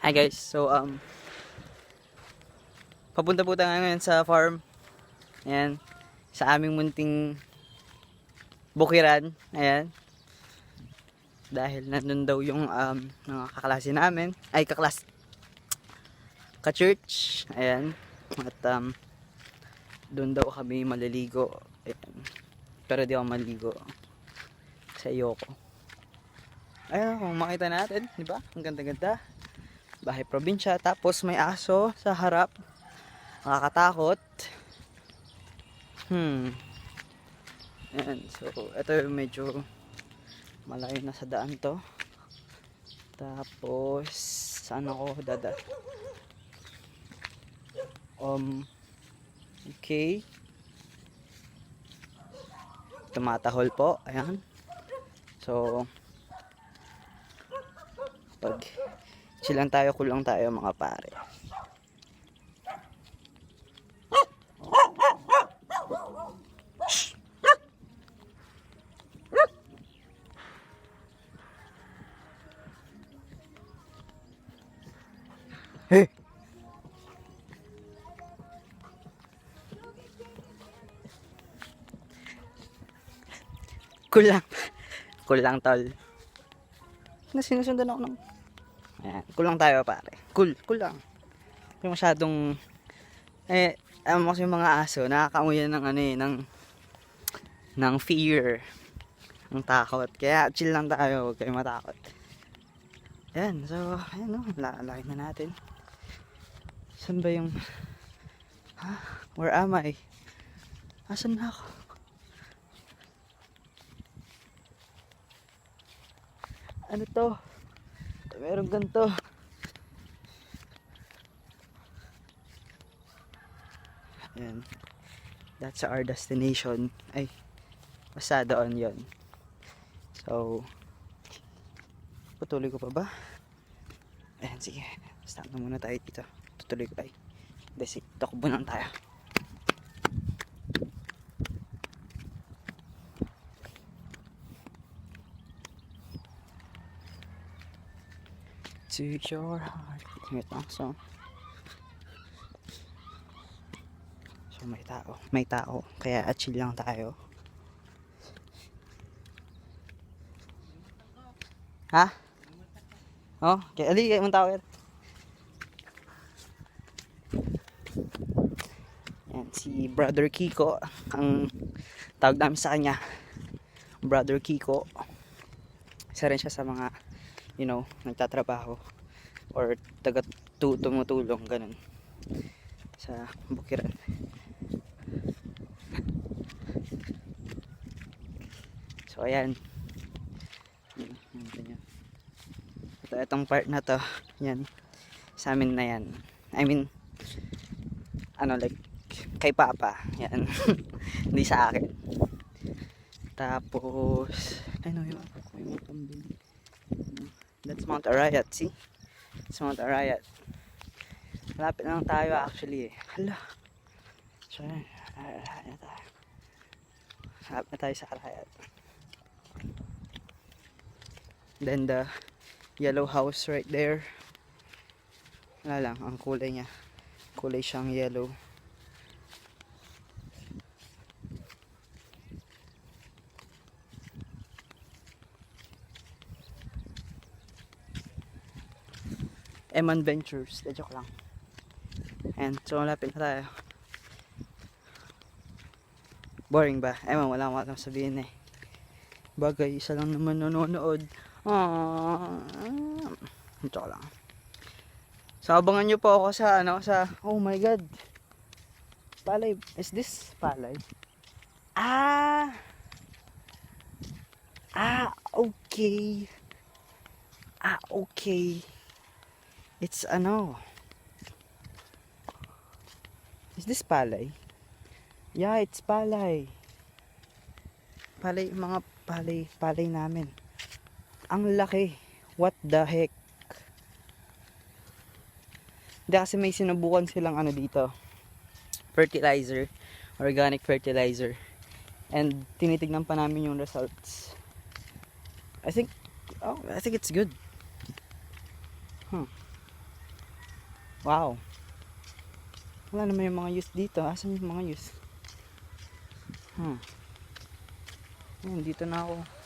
Hi guys, papunta po tayo ngayon sa farm. Ayan, sa aming munting bukiran. Ayan, dahil nandun daw yung mga kaklase namin. Ay, ka-church. Ayan, at doon daw kami maliligo. Ayan, pero di ako maligo. Sa ayoko. Ayan, kung makita natin, di ba? Ang ganda-ganda. Bahay probinsya, tapos may aso sa harap. Nakakatakot. Ayan, so ito medyo malayo na sa daan to. Tapos saan ako dada? Okay. Tumatahol po, ayan. So pag chill lang tayo, cool lang tayo mga pare. Hey! Cool lang. Cool lang tol. Sinusundan ako ng... Ayan, cool lang tayo pare. Cool lang. Hindi masyadong... kasi yung mga aso, nakakaamoy yan ng ng fear. Ng takot. Kaya chill lang tayo, huwag kayo matakot. Ayan, so, ayan o, lalaki na natin. Saan ba yung... Where am I? Asan na ako? Ano to? Meron ganito. Ayan. That's our destination. Ay, basta doon yon. So, putuloy ko pa ba? Ayan, sige. Stop na muna tayo dito. Tutuloy ko tayo. Kasi, takbo lang tayo. To your heart. Wait lang, so may tao, kaya chill lang tayo. Ha? Oh, kaya ali kayo mong tao yan. Yan, si Brother Kiko, ang tawag namin sa kanya, Brother Kiko. Isa rin siya sa mga, nagtatrabaho or tumutulong ganun sa bukiran. So ayan, itong part na to, yan, sa amin na yan. I mean, like kay Papa, yan. Hindi sa akin. Tapos yung kambing. That's Mount Arayat, see? It's Mount Arayat. Malapit lang tayo actually eh. Hala. So, malapit na tayo sa Arayat. Then the yellow house right there. Wala lang, ang kulay niya. Kulay siyang yellow. Eman Ventures, joke lang. And so malapit na tayo. Boring ba? Eman, wala akong sabihin eh. Bagay, isa lang naman nanonood. Joke lang. So abangan nyo po ako sa oh my god. Palay, is this palay? Okay. Okay. It's is this palay? Yeah, it's palay. Palay, mga palay namin. Ang laki. What the heck? Hindi kasi may sinubukan silang dito. Fertilizer. Organic fertilizer. And tinitignan pa namin yung results. I think it's good. Wow. Wala naman yung mga youth dito. Asan yung mga youth? Ayun, dito na ako.